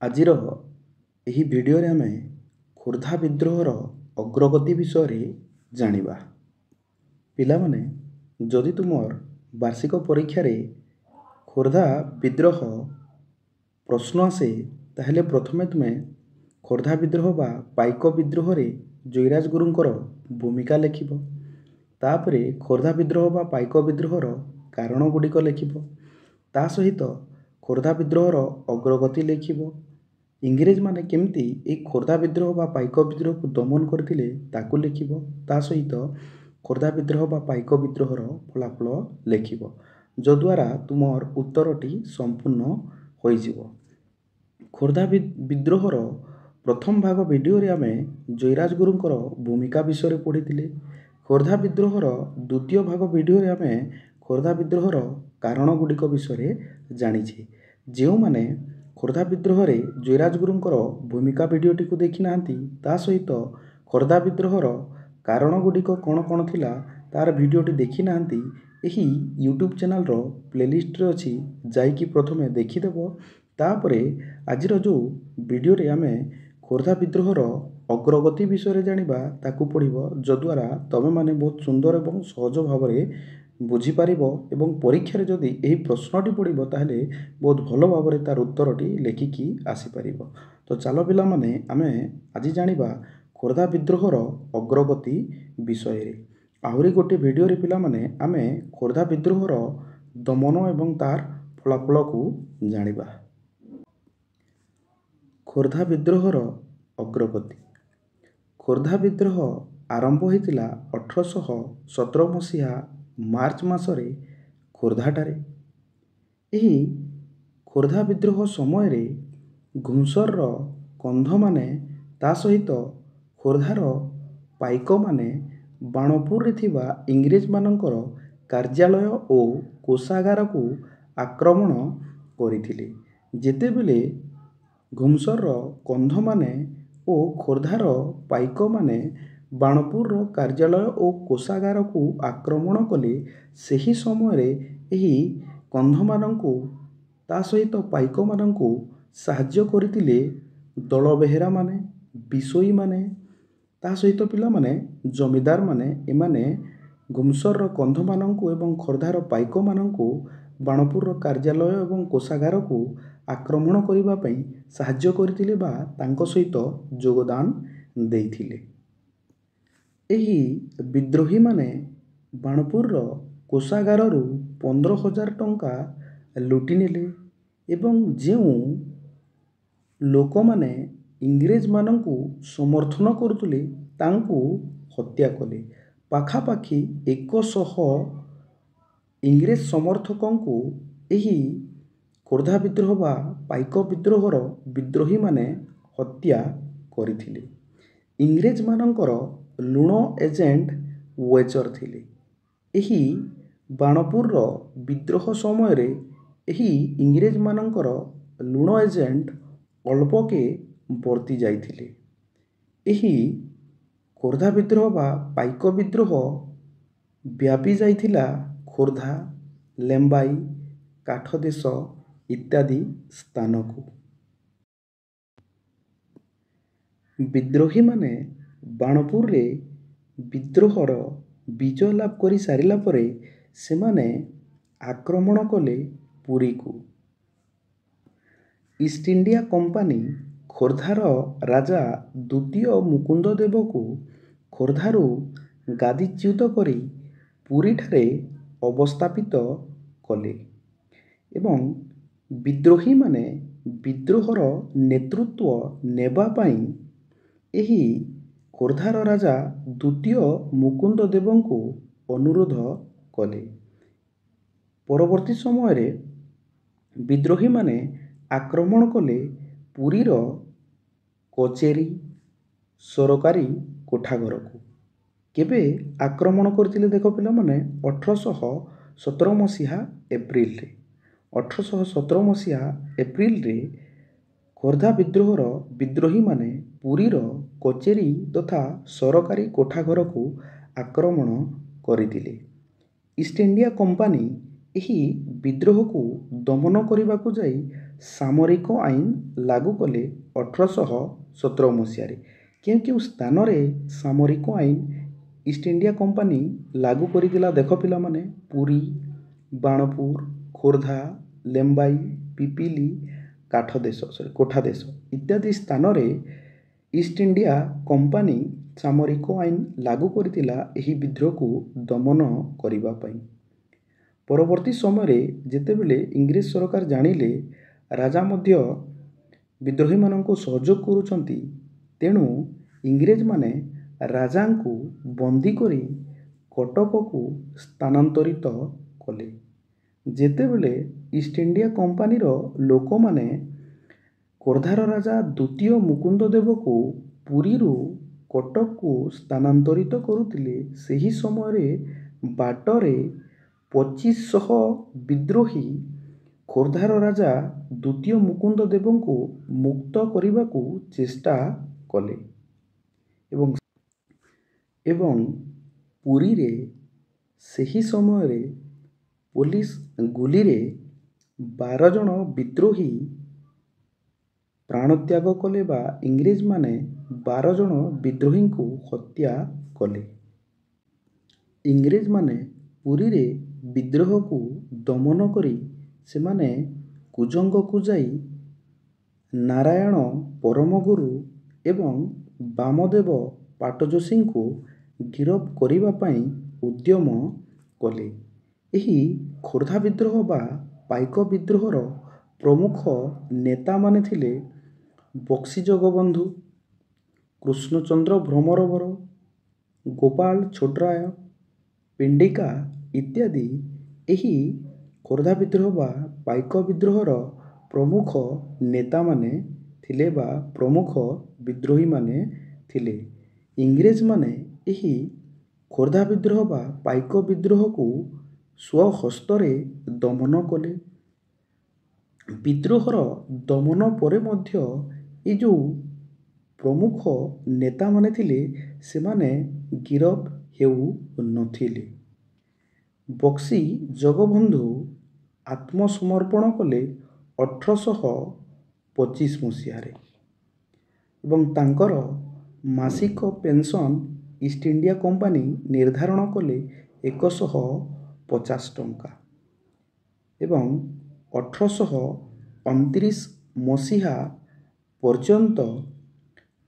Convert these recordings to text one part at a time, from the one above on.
ଆଜିର ଏହି ଭିଡ଼ିଓରେ ଆମେ ଖୋର୍ଦ୍ଧା ବିଦ୍ରୋହର ଅଗ୍ରଗତି ବିଷୟରେ ଜାଣିବା। ପିଲାମାନେ, ଯଦି ତୁମର ବାର୍ଷିକ ପରୀକ୍ଷାରେ ଖୋର୍ଦ୍ଧା ବିଦ୍ରୋହ ପ୍ରଶ୍ନ ଆସେ, ତାହେଲେ ପ୍ରଥମେ ତୁମେ ଖୋର୍ଦ୍ଧା ବିଦ୍ରୋହ ବା ପାଇକ ବିଦ୍ରୋହରେ ଜୟୀରାଜ ଗୁରୁଙ୍କର ଭୂମିକା ଲେଖିବ। ତାପରେ ଖୋର୍ଦ୍ଧା ବିଦ୍ରୋହ ବା ପାଇକ ବିଦ୍ରୋହର କାରଣ ଗୁଡ଼ିକ ଲେଖିବ। ତା ସହିତ ଖୋର୍ଦ୍ଧା ବିଦ୍ରୋହର ଅଗ୍ରଗତି ଲେଖିବ। ଇଂରେଜମାନେ କେମିତି ଏହି ଖୋର୍ଦ୍ଧା ବିଦ୍ରୋହ ବା ପାଇକ ବିଦ୍ରୋହକୁ ଦମନ କରିଥିଲେ ତାକୁ ଲେଖିବ। ତା ସହିତ ଖୋର୍ଦ୍ଧା ବିଦ୍ରୋହ ବା ପାଇକ ବିଦ୍ରୋହର ଫଳାଫଳ ଲେଖିବ, ଯଦ୍ୱାରା ତୁମର ଉତ୍ତରଟି ସମ୍ପୂର୍ଣ୍ଣ ହୋଇଯିବ। ଖୋର୍ଦ୍ଧା ବିଦ୍ରୋହର ପ୍ରଥମ ଭାଗ ଭିଡ଼ିଓରେ ଆମେ ଜୟୀରାଜ ଗୁରୁଙ୍କର ଭୂମିକା ବିଷୟରେ ପଢ଼ିଥିଲେ। ଖୋର୍ଦ୍ଧା ବିଦ୍ରୋହର ଦ୍ୱିତୀୟ ଭାଗ ଭିଡ଼ିଓରେ ଆମେ ଖୋର୍ଦ୍ଧା ବିଦ୍ରୋହର କାରଣ ଗୁଡ଼ିକ ବିଷୟରେ ଜାଣିଛେ। ଯେଉଁମାନେ ଖୋର୍ଦ୍ଧା ବିଦ୍ରୋହରେ ଜୟୀରାଜ ଗୁରୁଙ୍କର ଭୂମିକା ଭିଡ଼ିଓଟିକୁ ଦେଖିନାହାନ୍ତି, ତା ସହିତ ଖୋର୍ଦ୍ଧା ବିଦ୍ରୋହର କାରଣ ଗୁଡ଼ିକ କ'ଣ କ'ଣ ଥିଲା ତାର ଭିଡ଼ିଓଟି ଦେଖିନାହାନ୍ତି, ଏହି ୟୁଟ୍ୟୁବ୍ ଚ୍ୟାନେଲର ପ୍ଲେଲିଷ୍ଟରେ ଅଛି, ଯାଇକି ପ୍ରଥମେ ଦେଖିଦେବ। ତାପରେ ଆଜିର ଯେଉଁ ଭିଡ଼ିଓରେ ଆମେ ଖୋର୍ଦ୍ଧା ବିଦ୍ରୋହର ଅଗ୍ରଗତି ବିଷୟରେ ଜାଣିବା ତାକୁ ପଢ଼ିବ, ଯଦ୍ୱାରା ତୁମେମାନେ ବହୁତ ସୁନ୍ଦର ଏବଂ ସହଜ ଭାବରେ ବୁଝିପାରିବ ଏବଂ ପରୀକ୍ଷାରେ ଯଦି ଏହି ପ୍ରଶ୍ନଟି ପଡ଼ିବ ତାହେଲେ ବହୁତ ଭଲ ଭାବରେ ତାର ଉତ୍ତରଟି ଲେଖିକି ଆସିପାରିବ। ତ ଚାଲ ପିଲାମାନେ, ଆମେ ଆଜି ଜାଣିବା ଖୋର୍ଦ୍ଧା ବିଦ୍ରୋହର ଅଗ୍ରଗତି ବିଷୟରେ। ଆହୁରି ଗୋଟିଏ ଭିଡ଼ିଓରେ ପିଲାମାନେ ଆମେ ଖୋର୍ଦ୍ଧା ବିଦ୍ରୋହର ଦମନ ଏବଂ ତାର ଫଳାଫଳକୁ ଜାଣିବା। ଖୋର୍ଦ୍ଧା ବିଦ୍ରୋହର ଅଗ୍ରଗତି। ଖୋର୍ଦ୍ଧା ବିଦ୍ରୋହ ଆରମ୍ଭ ହୋଇଥିଲା 1817 ମସିହା ମାର୍ଚ୍ଚ ମାସରେ ଖୋର୍ଦ୍ଧାଠାରେ। ଏହି ଖୋର୍ଦ୍ଧା ବିଦ୍ରୋହ ସମୟରେ ଘୁମସର କନ୍ଧମାନେ ତା ସହିତ ଖୋର୍ଦ୍ଧାର ପାଇକମାନେ ବାଣପୁରରେ ଥିବା ଇଂରେଜମାନଙ୍କର କାର୍ଯ୍ୟାଳୟ ଓ କୋଷାଗାରକୁ ଆକ୍ରମଣ କରିଥିଲେ। ଯେତେବେଳେ ଘୁମସର କନ୍ଧମାନେ ଓ ଖୋର୍ଦ୍ଧାର ପାଇକମାନେ ବାଣପୁରର କାର୍ଯ୍ୟାଳୟ ଓ କୋଷାଗାରକୁ ଆକ୍ରମଣ କଲେ, ସେହି ସମୟରେ ଏହି କନ୍ଧମାନଙ୍କୁ ତା ସହିତ ପାଇକମାନଙ୍କୁ ସାହାଯ୍ୟ କରିଥିଲେ ଦଳବେହେରାମାନେ, ବିଶୋଇମାନେ, ତା ସହିତ ପିଲାମାନେ ଜମିଦାରମାନେ। ଏମାନେ ଘୁମସର କନ୍ଧମାନଙ୍କୁ ଏବଂ ଖୋର୍ଦ୍ଧାର ପାଇକମାନଙ୍କୁ ବାଣପୁରର କାର୍ଯ୍ୟାଳୟ ଏବଂ କୋଷାଗାରକୁ ଆକ୍ରମଣ କରିବା ପାଇଁ ସାହାଯ୍ୟ କରିଥିଲେ ବା ତାଙ୍କ ସହିତ ଯୋଗଦାନ ଦେଇଥିଲେ। ଏହି ବିଦ୍ରୋହୀମାନେ ବାଣପୁରର କୋଷାଗାରରୁ 15,000 ଟଙ୍କା ଲୁଟିନେଲେ ଏବଂ ଯେଉଁ ଲୋକମାନେ ଇଂରେଜମାନଙ୍କୁ ସମର୍ଥନ କରୁଥିଲେ ତାଙ୍କୁ ହତ୍ୟା କଲେ। ପାଖାପାଖି 100 ଇଂରେଜ ସମର୍ଥକଙ୍କୁ ଏହି ଖୋର୍ଦ୍ଧା ବିଦ୍ରୋହ ବା ପାଇକ ବିଦ୍ରୋହର ବିଦ୍ରୋହୀମାନେ ହତ୍ୟା କରିଥିଲେ। ଇଂରେଜମାନଙ୍କର ଲୁଣ ଏଜେଣ୍ଟ ୱେଚର ଥିଲେ। ଏହି ବାଣପୁରର ବିଦ୍ରୋହ ସମୟରେ ଏହି ଇଂରେଜମାନଙ୍କର ଲୁଣ ଏଜେଣ୍ଟ ଅଳ୍ପକେ ବର୍ତ୍ତି ଯାଇଥିଲେ। ଏହି ଖୋର୍ଦ୍ଧା ବିଦ୍ରୋହ ବା ପାଇକ ବିଦ୍ରୋହ ବ୍ୟାପି ଯାଇଥିଲା ଖୋର୍ଦ୍ଧା, ଲେମ୍ବାଇ, କାଠଦେଶ ଇତ୍ୟାଦି ସ୍ଥାନକୁ। ବିଦ୍ରୋହୀମାନେ ବାଣପୁରରେ ବିଦ୍ରୋହର ବିଜୟ ଲାଭ କରି ସାରିଲା ପରେ ସେମାନେ ଆକ୍ରମଣ କଲେ ପୁରୀକୁ। ଇଷ୍ଟ ଇଣ୍ଡିଆ କମ୍ପାନୀ ଖୋର୍ଦ୍ଧାର ରାଜା ଦ୍ୱିତୀୟ ମୁକୁନ୍ଦଦେବକୁ ଖୋର୍ଦ୍ଧାରୁ ଗାଦିଚ୍ୟୁତ କରି ପୁରୀଠାରେ ଅବସ୍ଥାପିତ କଲେ ଏବଂ ବିଦ୍ରୋହୀମାନେ ବିଦ୍ରୋହର ନେତୃତ୍ୱ ନେବା ପାଇଁ ଏହି ଖୋର୍ଦ୍ଧାର ରାଜା ଦ୍ୱିତୀୟ ମୁକୁନ୍ଦଦେବଙ୍କୁ ଅନୁରୋଧ କଲେ। ପରବର୍ତ୍ତୀ ସମୟରେ ବିଦ୍ରୋହୀମାନେ ଆକ୍ରମଣ କଲେ ପୁରୀର କଚେରୀ, ସରକାରୀ କୋଠାଘରକୁ। କେବେ ଆକ୍ରମଣ କରିଥିଲେ ଦେଖ ପିଲାମାନେ, 1817 ମସିହା ଏପ୍ରିଲରେ। 1817 ମସିହା ଏପ୍ରିଲରେ ଖୋର୍ଦ୍ଧା ବିଦ୍ରୋହର ବିଦ୍ରୋହୀମାନେ ପୁରୀର କଚେରୀ ତଥା ସରକାରୀ କୋଠାଘରକୁ ଆକ୍ରମଣ କରିଥିଲେ। ଇଷ୍ଟ ଇଣ୍ଡିଆ କମ୍ପାନୀ ଏହି ବିଦ୍ରୋହକୁ ଦମନ କରିବାକୁ ଯାଇ ସାମରିକ ଆଇନ ଲାଗୁ କଲେ 1817 ମସିହାରେ। କେଉଁ କେଉଁ ସ୍ଥାନରେ ସାମରିକ ଆଇନ ଇଷ୍ଟ ଇଣ୍ଡିଆ କମ୍ପାନୀ ଲାଗୁ କରିଥିଲା ଦେଖ ପିଲାମାନେ। ପୁରୀ, ବାଣପୁର, ଖୋର୍ଦ୍ଧା, ଲେମ୍ବାଇ, ପିପିଲି, କୋଠାଦେଶ ଇତ୍ୟାଦି ସ୍ଥାନରେ ଇଷ୍ଟ ଇଣ୍ଡିଆ କମ୍ପାନୀ ସାମରିକ ଆଇନ ଲାଗୁ କରିଥିଲା ଏହି ବିଦ୍ରୋହକୁ ଦମନ କରିବା ପାଇଁ। ପରବର୍ତ୍ତୀ ସମୟରେ ଯେତେବେଳେ ଇଂରେଜ ସରକାର ଜାଣିଲେ ରାଜା ମଧ୍ୟ ବିଦ୍ରୋହୀମାନଙ୍କୁ ସହଯୋଗ କରୁଛନ୍ତି, ତେଣୁ ଇଂରେଜମାନେ ରାଜାଙ୍କୁ ବନ୍ଦୀ କରି କଟକକୁ ସ୍ଥାନାନ୍ତରିତ କଲେ। ଯେତେବେଳେ ଇଷ୍ଟ ଇଣ୍ଡିଆ କମ୍ପାନୀର ଲୋକମାନେ ଖୋର୍ଦ୍ଧାର ରାଜା ଦ୍ୱିତୀୟ ମୁକୁନ୍ଦଦେବକୁ ପୁରୀରୁ କଟକକୁ ସ୍ଥାନାନ୍ତରିତ କରୁଥିଲେ, ସେହି ସମୟରେ ବାଟରେ 2500 ବିଦ୍ରୋହୀ ଖୋର୍ଦ୍ଧାର ରାଜା ଦ୍ୱିତୀୟ ମୁକୁନ୍ଦଦେବଙ୍କୁ ମୁକ୍ତ କରିବାକୁ ଚେଷ୍ଟା କଲେ ଏବଂ ପୁରୀରେ ସେହି ସମୟରେ ପୋଲିସ ଗୁଳିରେ 12 ଜଣ ବିଦ୍ରୋହୀ ପ୍ରାଣତ୍ୟାଗ କଲେ ବା ଇଂରେଜମାନେ 12 ଜଣ ବିଦ୍ରୋହୀଙ୍କୁ ହତ୍ୟା କଲେ। ଇଂରେଜମାନେ ପୁରୀରେ ବିଦ୍ରୋହକୁ ଦମନ କରି ସେମାନେ କୁଜଙ୍ଗକୁ ଯାଇ ନାରାୟଣ ପରମଗୁରୁ ଏବଂ ବାମଦେବ ପାଟଯୋଶୀଙ୍କୁ ଗିରଫ କରିବା ପାଇଁ ଉଦ୍ୟମ କଲେ। ଏହି ଖୋର୍ଦ୍ଧା ବିଦ୍ରୋହ ବା ପାଇକ ବିଦ୍ରୋହର ପ୍ରମୁଖ ନେତାମାନେ ଥିଲେ ବକ୍ସି ଜଗବନ୍ଧୁ, କୃଷ୍ଣଚନ୍ଦ୍ର ଭ୍ରମରବର, ଗୋପାଳ ଛୋଟରାୟ, ପିଣ୍ଡିକା ଇତ୍ୟାଦି ଏହି ଖୋର୍ଦ୍ଧା ବିଦ୍ରୋହ ବା ପାଇକ ବିଦ୍ରୋହର ପ୍ରମୁଖ ନେତାମାନେ ଥିଲେ ବା ପ୍ରମୁଖ ବିଦ୍ରୋହୀମାନେ ଥିଲେ। ଇଂରେଜମାନେ ଏହି ଖୋର୍ଦ୍ଧା ବିଦ୍ରୋହ ବା ପାଇକ ବିଦ୍ରୋହକୁ ସ୍ୱହସ୍ତରେ ଦମନ କଲେ। ବିଦ୍ରୋହର ଦମନ ପରେ ମଧ୍ୟ ଏ ଯେଉଁ ପ୍ରମୁଖ ନେତାମାନେ ଥିଲେ ସେମାନେ ଗିରଫ ହେଉନଥିଲେ। ବକ୍ସି ଜଗବନ୍ଧୁ ଆତ୍ମସମର୍ପଣ କଲେ 1825 ମସିହାରେ ଏବଂ ତାଙ୍କର ମାସିକ ପେନସନ ଇଷ୍ଟ ଇଣ୍ଡିଆ କମ୍ପାନୀ ନିର୍ଦ୍ଧାରଣ କଲେ 150 ଟଙ୍କା ଏବଂ 1829 ମସିହା ପର୍ଯ୍ୟନ୍ତ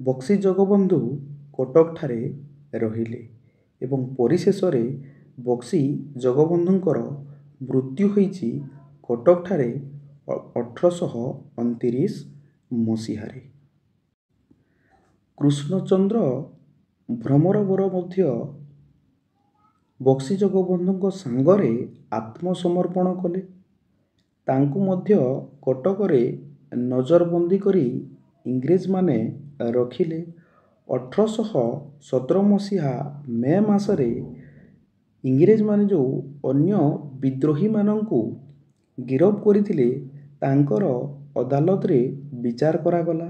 ବକ୍ସି ଜଗବନ୍ଧୁ କଟକଠାରେ ରହିଲେ ଏବଂ ପରିଶେଷରେ ବକ୍ସି ଜଗବନ୍ଧୁଙ୍କର ମୃତ୍ୟୁ ହୋଇଛି କଟକଠାରେ 1829 ମସିହାରେ। କୃଷ୍ଣଚନ୍ଦ୍ର ଭ୍ରମରବର ମଧ୍ୟ ବକ୍ସି ଜଗବନ୍ଧୁଙ୍କ ସାଙ୍ଗରେ ଆତ୍ମସମର୍ପଣ କଲେ। ତାଙ୍କୁ ମଧ୍ୟ କଟକରେ ନଜରବନ୍ଦୀ କରି ଇଂରେଜମାନେ ରଖିଲେ। 1817 ମସିହା ମେ ମାସରେ ଇଂରେଜମାନେ ଯେଉଁ ଅନ୍ୟ ବିଦ୍ରୋହୀମାନଙ୍କୁ ଗିରଫ କରିଥିଲେ ତାଙ୍କର ଅଦାଲତରେ ବିଚାର କରାଗଲା।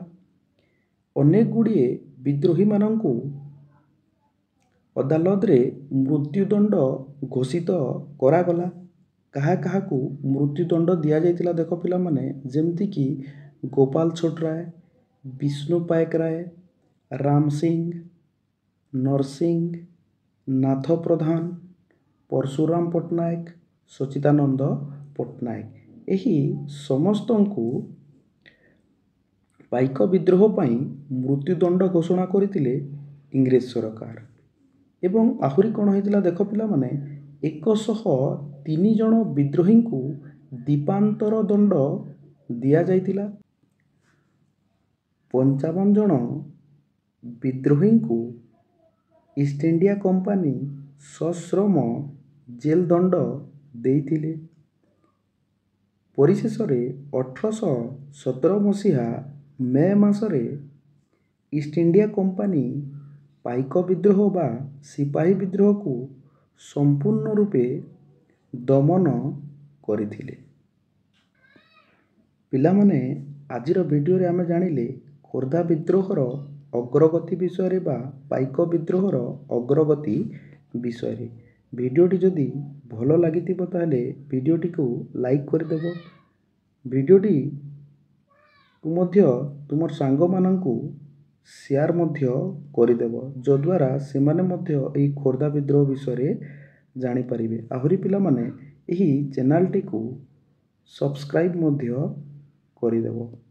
ଅନେକ ଗୁଡ଼ିଏ ବିଦ୍ରୋହୀମାନଙ୍କୁ ଅଦାଲତରେ ମୃତ୍ୟୁଦଣ୍ଡ ଘୋଷିତ କରାଗଲା। କାହା କାହାକୁ ମୃତ୍ୟୁଦଣ୍ଡ ଦିଆଯାଇଥିଲା ଦେଖ ପିଲାମାନେ, ଯେମିତିକି ଗୋପାଳ ଛୋଟରାୟ, ବିଷ୍ଣୁ ପାଇକରାୟ, ରାମ ସିଂ, ନରସିଂହ, ନାଥ ପ୍ରଧାନ, ପରଶୁରାମ ପଟ୍ଟନାୟକ, ସଚ୍ଚିଦାନନ୍ଦ ପଟ୍ଟନାୟକ ଏହି ସମସ୍ତଙ୍କୁ ପାଇକ ବିଦ୍ରୋହ ପାଇଁ ମୃତ୍ୟୁଦଣ୍ଡ ଘୋଷଣା କରିଥିଲେ ଇଂରେଜ ସରକାର। ଏବଂ ଆହୁରି କ'ଣ ହେଇଥିଲା ଦେଖ ପିଲାମାନେ, 103 ଜଣ ବିଦ୍ରୋହୀଙ୍କୁ ଦ୍ୱୀପାନ୍ତର ଦଣ୍ଡ ଦିଆଯାଇଥିଲା। 55 ଜଣ ବିଦ୍ରୋହୀଙ୍କୁ ଇଷ୍ଟ ଇଣ୍ଡିଆ କମ୍ପାନୀ ସଶ୍ରମ ଜେଲ ଦଣ୍ଡ ଦେଇଥିଲେ। ପରିଶେଷରେ 1817 ମସିହା ମେ ମାସରେ ଇଷ୍ଟ ଇଣ୍ଡିଆ କମ୍ପାନୀ ପାଇକ ବିଦ୍ରୋହ ବା ସିପାହୀ ବିଦ୍ରୋହକୁ ସମ୍ପୂର୍ଣ୍ଣ ରୂପେ ଦମନ କରିଥିଲେ। ପିଲାମାନେ, ଆଜିର ଭିଡ଼ିଓରେ ଆମେ ଜାଣିଲେ ଖୋର୍ଦ୍ଧା ବିଦ୍ରୋହର ଅଗ୍ରଗତି ବିଷୟରେ ବା ପାଇକ ବିଦ୍ରୋହର ଅଗ୍ରଗତି ବିଷୟରେ। ଭିଡ଼ିଓଟି ଯଦି ଭଲ ଲାଗିଥିବ ତାହେଲେ ଭିଡ଼ିଓଟିକୁ ଲାଇକ୍ କରିଦେବ। ଭିଡ଼ିଓଟିକୁ ମଧ୍ୟ ତୁମର ସାଙ୍ଗମାନଙ୍କୁ ସେୟାର ମଧ୍ୟ କରିଦେବ, ଯଦ୍ୱାରା ସେମାନେ ମଧ୍ୟ ଏହି ଖୋର୍ଦ୍ଧା ବିଦ୍ରୋହ ବିଷୟରେ ଜାଣିପାରିବେ। ଆହୁରି ପିଲାମାନେ ଏହି ଚ୍ୟାନେଲଟିକୁ ସବସ୍କ୍ରାଇବ୍ ମଧ୍ୟ କରିଦେବ।